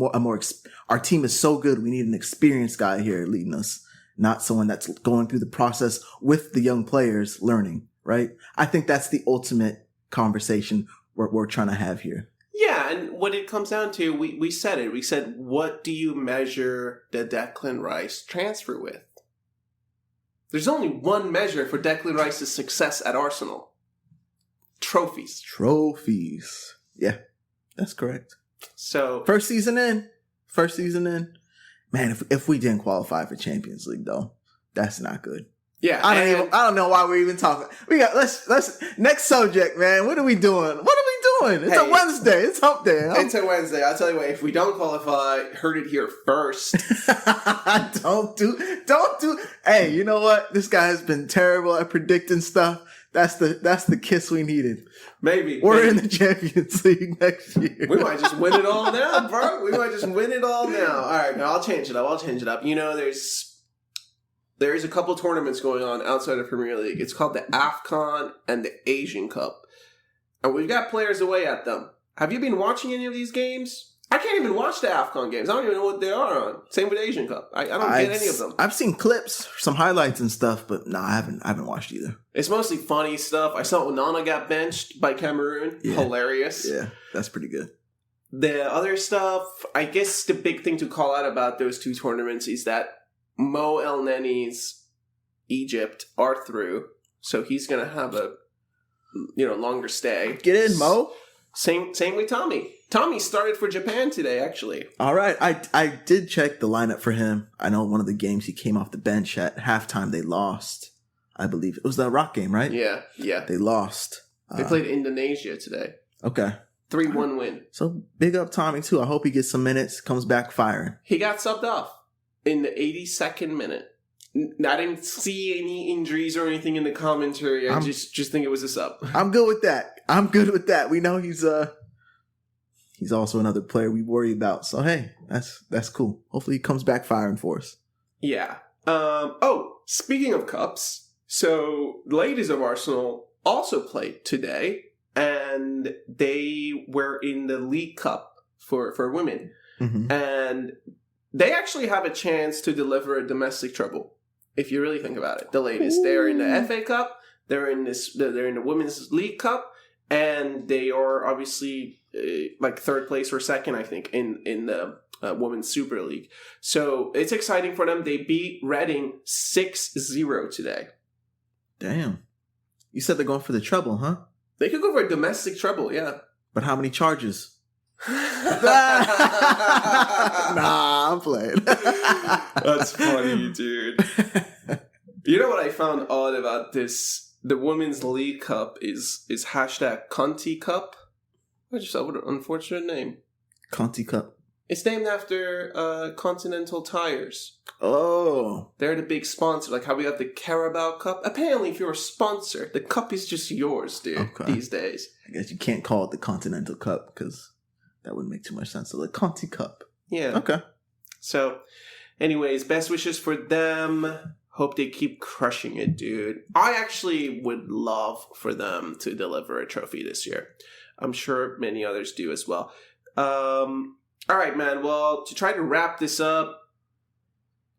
our team is so good. We need an experienced guy here leading us, not someone that's going through the process with the young players learning, right? I think that's the ultimate conversation we're trying to have here. Yeah, and what it comes down to, we said it. We said, what do you measure the Declan Rice transfer with? There's only one measure for Declan Rice's success at Arsenal. Trophies. Trophies. Yeah, that's correct. So First season in. Man, if we didn't qualify for Champions League though, that's not good. Yeah. I don't know why we're even talking. Let's next subject, man. What are we doing? It's a Wednesday. It's hump day. It's a Wednesday. I'll tell you what, if we don't qualify, heard it here first. Don't do. Hey, you know what? This guy has been terrible at predicting stuff. That's the kiss we needed. Maybe. We're in the Champions League next year. We might just win it all now, bro. We might just win it all now. All right, now I'll change it up. You know, there's a couple tournaments going on outside of Premier League. It's called the AFCON and the Asian Cup. And we've got players away at them. Have you been watching any of these games? I can't even watch the AFCON games. I don't even know what they are on. Same with Asian Cup. I don't get any of them. I've seen clips, some highlights and stuff, but no, I haven't watched either. It's mostly funny stuff. I saw Onana got benched by Cameroon. Yeah. Hilarious. Yeah, that's pretty good. The other stuff, I guess the big thing to call out about those two tournaments is that Mo El Neni's Egypt are through, so he's going to have a longer stay. Get in, Mo. Same with Tommy. Tommy started for Japan today, actually. All right. I did check the lineup for him. I know one of the games he came off the bench at halftime. They lost. I believe it was the Rock game, right? Yeah. They lost. They played Indonesia today. Okay. 3-1 win. So big up Tommy too. I hope he gets some minutes, comes back firing. He got subbed off in the 82nd minute. I didn't see any injuries or anything in the commentary. I just think it was a sub. I'm good with that. We know he's also another player we worry about. So hey, that's cool. Hopefully he comes back firing for us. Yeah. Speaking of cups, so the ladies of Arsenal also played today, and they were in the League Cup for women, and they actually have a chance to deliver a domestic treble. If you really think about it, the ladies, they're in the FA Cup, they're in the Women's League Cup, and they are obviously like third place or second, I think, in the Women's Super League. So it's exciting for them. They beat Reading 6-0 today. Damn. You said they're going for the treble, huh? They could go for a domestic treble, yeah. But how many charges? Nah, I'm playing. That's funny, dude. You know what I found odd about this? The Women's League Cup is hashtag Conti Cup. What an unfortunate name. Conti Cup. It's named after Continental Tires. Oh. They're the big sponsor, like how we have the Carabao Cup. Apparently, if you're a sponsor, the cup is just yours, dude, these days. I guess you can't call it the Continental Cup because that wouldn't make too much sense. So the Conti Cup. Yeah. Okay. So, anyways, best wishes for them. Hope they keep crushing it, dude. I actually would love for them to deliver a trophy this year. I'm sure many others do as well. All right, man. Well, to try to wrap this up,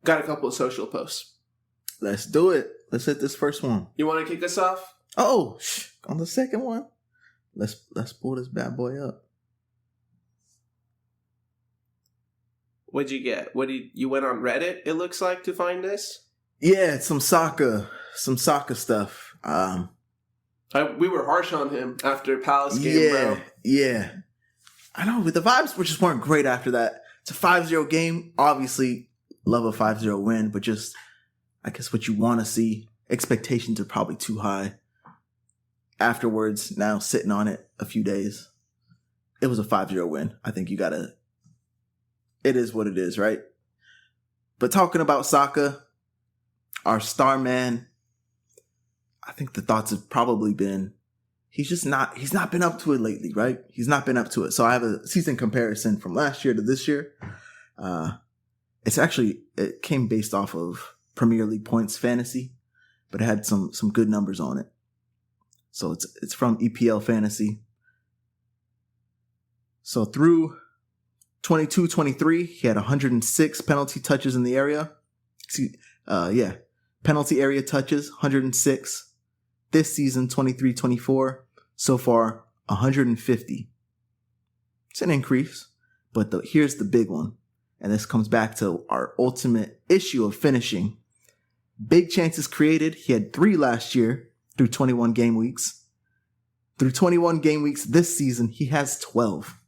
got a couple of social posts. Let's do it. Let's hit this first one. You want to kick us off? Oh, on the second one. Let's pull this bad boy up. What'd you get? You went on Reddit, it looks like, to find this? Yeah, some soccer stuff. We were harsh on him after Palace game, bro. Yeah. I know, but the vibes just weren't great after that. It's a 5-0 game. Obviously, love a 5-0 win, but just, I guess what you want to see. Expectations are probably too high. afterwards, now sitting on it a few days. It was a 5-0 win. I think you gotta, it is what it is, right? But talking about Saka, our star man, I think the thoughts have probably been, he's not been up to it lately, right? He's not been up to it. So I have a season comparison from last year to this year. It came based off of Premier League points fantasy, but it had some good numbers on it. So it's from EPL fantasy. So through 22-23, he had 106 penalty touches in the area. Penalty area touches, 106. This season, 23-24, so far, 150. It's an increase, but here's the big one. And this comes back to our ultimate issue of finishing. Big chances created. He had 3 last year through 21 game weeks. Through 21 game weeks this season, he has 12.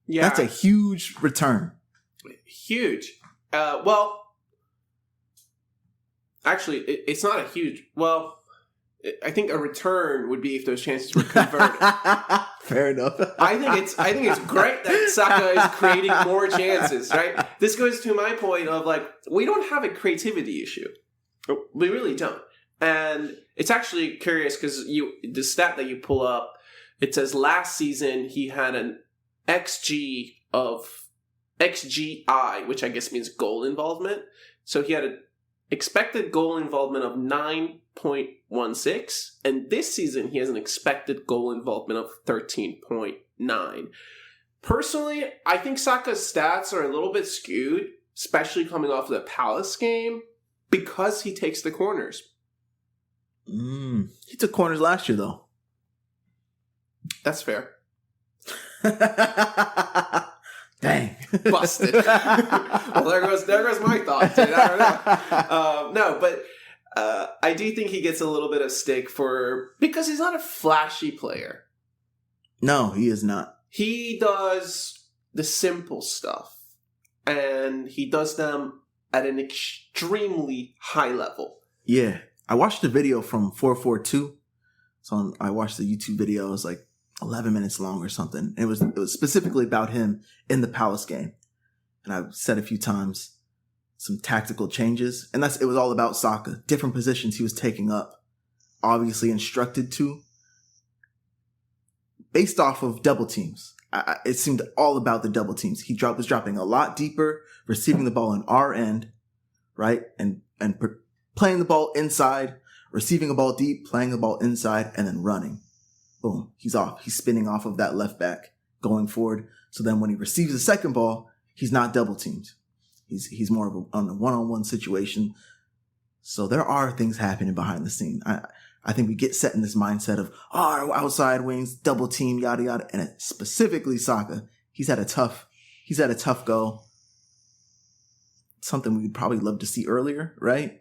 Yeah. That's a huge return. Huge. Actually, it's not a huge... Well, I think a return would be if those chances were converted. Fair enough. I think it's great that Saka is creating more chances, right? This goes to my point of, like, we don't have a creativity issue. We really don't. And it's actually curious because the stat that you pull up, it says last season he had an XGI, which I guess means goal involvement. So he had an expected goal involvement of 9.16, and this season he has an expected goal involvement of 13.9. Personally, I think Saka's stats are a little bit skewed, especially coming off the Palace game, because he takes the corners. He took corners last year, though. That's fair. Dang. Busted. Well, there goes my thoughts. I don't know. But I do think he gets a little bit of stick because he's not a flashy player. No, he is not. He does the simple stuff, and he does them at an extremely high level. Yeah. I watched the video from 442. So I watched the YouTube video. It was like 11 minutes long or something. It was specifically about him in the Palace game. And I've said a few times some tactical changes. And it was all about Saka. Different positions he was taking up. Obviously instructed to. Based off of double teams. It seemed all about the double teams. He was dropping a lot deeper, receiving the ball in our end, right? And playing the ball inside, receiving a ball deep, playing the ball inside, and then running. Boom, he's off. He's spinning off of that left back, going forward. So then when he receives the second ball, he's not double teamed. He's more of on a one-on-one situation. So there are things happening behind the scene. I think we get set in this mindset of, our outside wings, double team, yada, yada. And specifically Saka, he's had a tough go. Something we'd probably love to see earlier, right?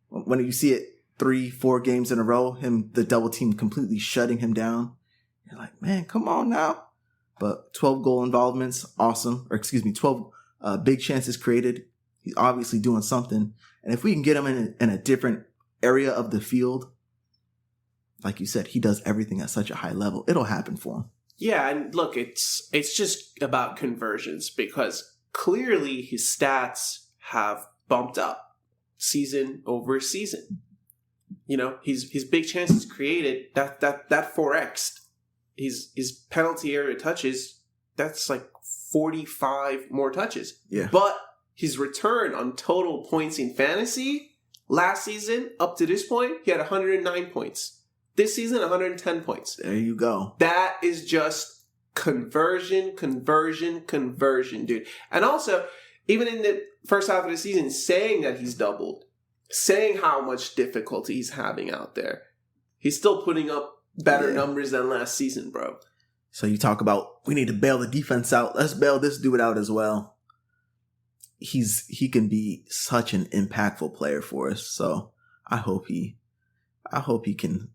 When you see it 3-4 games in a row, the double team completely shutting him down. You're like, man, come on now. But 12 goal involvements, awesome. 12 big chances created. He's obviously doing something. And if we can get him in a different area of the field, like you said, he does everything at such a high level. It'll happen for him. Yeah, and look, it's just about conversions because clearly his stats have bumped up season over season. You know, his big chances created, that 4x'd. His penalty area touches, that's like 45 more touches. Yeah. But his return on total points in fantasy last season, up to this point, he had 109 points. This season, 110 points. There you go. That is just conversion, dude. And also, even in the first half of the season, saying that he's doubled, saying how much difficulty he's having out there, he's still putting up better numbers than last season, bro. So you talk about, we need to bail the defense out. Let's bail this dude out as well. He can be such an impactful player for us. So I hope he can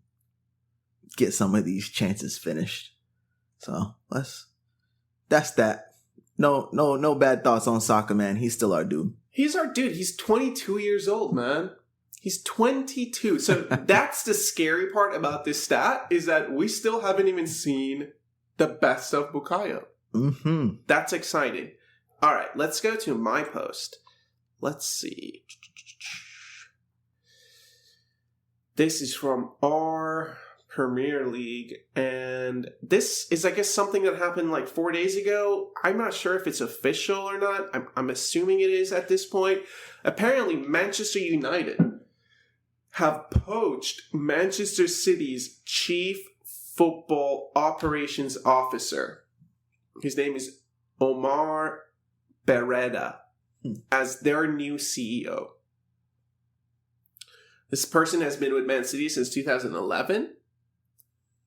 get some of these chances finished. So that's that. No bad thoughts on Saka, man. He's still our dude. He's our dude. He's 22 years old, man. He's 22. So that's the scary part about this stat, is that we still haven't even seen the best of Bukayo. Mm-hmm. That's exciting. All right, let's go to my post. Let's see. This is from our Premier League, and this is, I guess, something that happened like 4 days ago. I'm not sure if it's official or not. I'm assuming it is at this point. Apparently, Manchester United have poached Manchester City's chief football operations officer. His name is Omar Beretta as their new CEO. This person has been with Man City since 2011,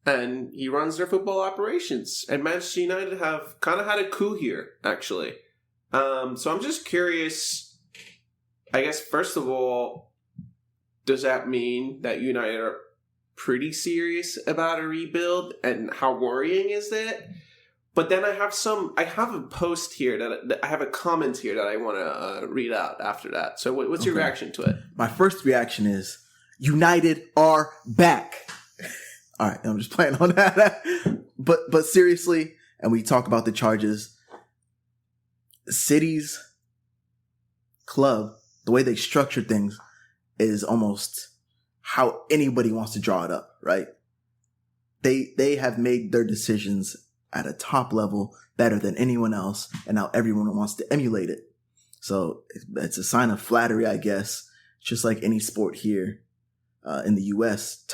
and he runs their football operations. And Manchester United have kind of had a coup here, actually. So I'm just curious, I guess, first of all, does that mean that United are pretty serious about a rebuild, and how worrying is that? But then I have a post here that I have a comment here that I want to read out after that. So what's your reaction to it? My first reaction is United are back. All right, I'm just playing on that. But seriously, and we talk about the charges. City's club, the way they structure things, is almost how anybody wants to draw it up, right? They have made their decisions at a top level better than anyone else, and now everyone wants to emulate it. So it's a sign of flattery, I guess. Just like any sport here in the U.S.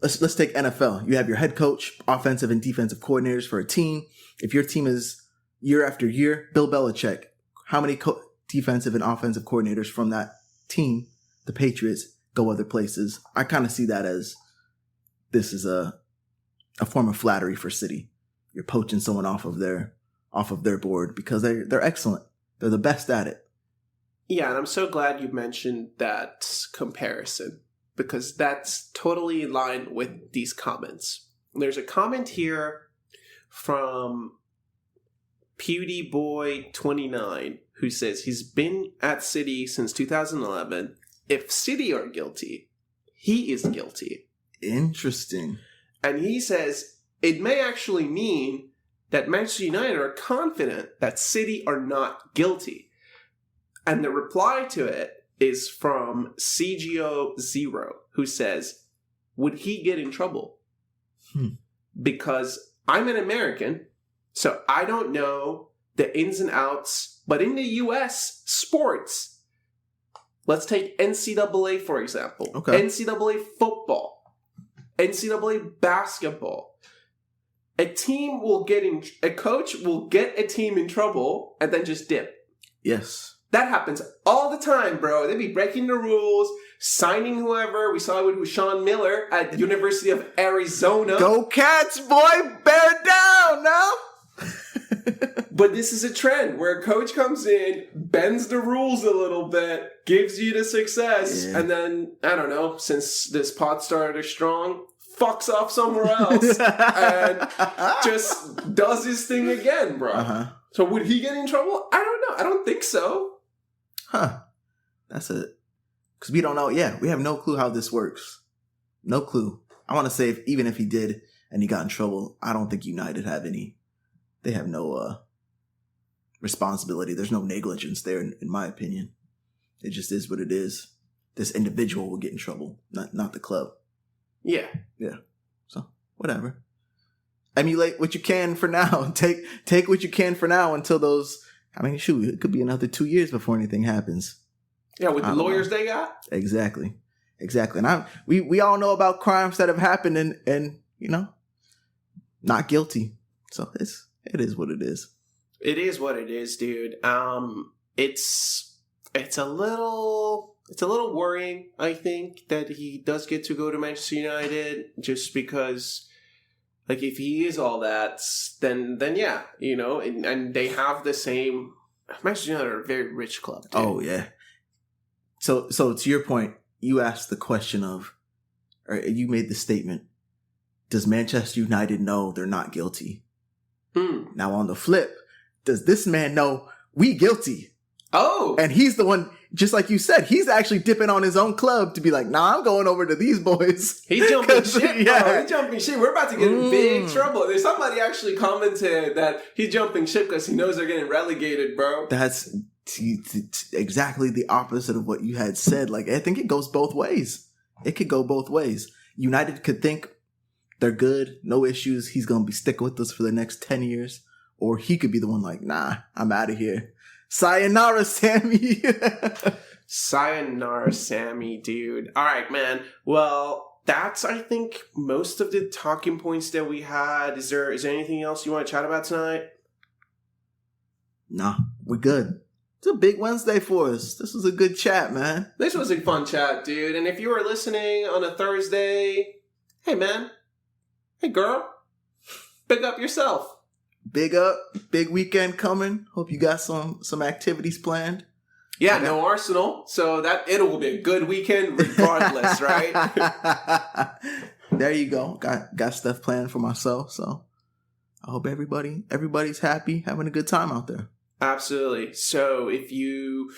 Let's take NFL. You have your head coach, offensive and defensive coordinators for a team. If your team is year after year, Bill Belichick, how many defensive and offensive coordinators from that team, the Patriots, go other places? I kind of see that as this is a form of flattery for City. You're poaching someone off of their board because they're excellent. They're the best at it. Yeah, and I'm so glad you mentioned that comparison, because that's totally in line with these comments. There's a comment here from PewDieBoy29 who says he's been at City since 2011. If City are guilty, he is guilty. Interesting. And he says it may actually mean that Manchester United are confident that City are not guilty. And the reply to it is from CGO0, who says, would he get in trouble? Because I'm an American, so I don't know the ins and outs. But in the U.S., sports, let's take NCAA, for example. Okay. NCAA football, NCAA basketball. A coach will get a team in trouble and then just dip. Yes. That happens all the time, bro. They be breaking the rules, signing whoever. We saw it with Sean Miller at the University of Arizona. Go Cats, boy! Bear down now! But this is a trend where a coach comes in, bends the rules a little bit, gives you the success, and then, I don't know, since this pod started strong, fucks off somewhere else and just does his thing again, bro. Uh-huh. So would he get in trouble? I don't know. I don't think so. Huh. That's it. Because we don't know. Yeah, we have no clue how this works. No clue. I want to say even if he did and he got in trouble, I don't think United have any. They have no responsibility. There's no negligence there, in my opinion. It just is what it is. This individual will get in trouble, not the club. Yeah. Yeah. So, whatever. Emulate what you can for now. Take what you can for now until those, I mean, shoot, it could be another 2 years before anything happens. Yeah, with the lawyers they got? Exactly. And we all know about crimes that have happened and you know, not guilty. So it is what it is. It is what it is, dude. It's a little worrying, I think, that he does get to go to Manchester United, just because, like, if he is all that, then yeah, you know, and they have the same. Manchester United are a very rich club, dude. Oh yeah. So to your point, you asked the question of, or you made the statement, does Manchester United know they're not guilty? Now on the flip, does this man know we guilty? Oh! And he's the one, just like you said, he's actually dipping on his own club to be like, nah, I'm going over to these boys. He's jumping ship, yeah. bro. He's jumping ship. We're about to get in big trouble. There's somebody actually commented that he's jumping ship because he knows they're getting relegated, bro. That's exactly the opposite of what you had said. Like, I think it goes both ways. It could go both ways. United could think they're good, no issues. He's going to be sticking with us for the next 10 years. Or he could be the one like, nah, I'm out of here. Sayonara, Sammy. Sayonara, Sammy, dude. All right, man. Well, that's, I think, most of the talking points that we had. Is there anything else you want to chat about tonight? Nah, we're good. It's a big Wednesday for us. This was a good chat, man. This was a fun chat, dude. And if you are listening on a Thursday, hey, man. Hey, girl. Big up yourself. Big up. Big weekend coming. Hope you got some activities planned. Yeah, no Arsenal. So that it will be a good weekend regardless, right? There you go. Got stuff planned for myself. So I hope everybody's happy, having a good time out there. Absolutely. So if you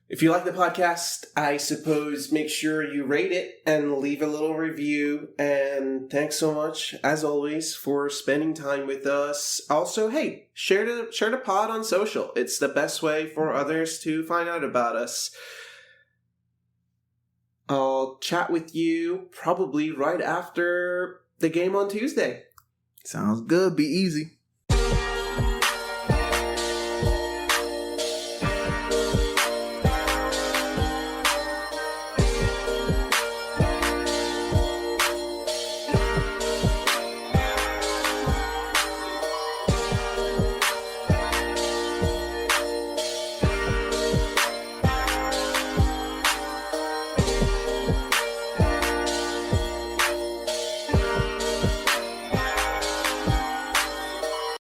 like the podcast, I suppose make sure you rate it and leave a little review. And thanks so much, as always, for spending time with us. Also, hey, share the pod on social. It's the best way for others to find out about us. I'll chat with you probably right after the game on Tuesday. Sounds good. Be easy.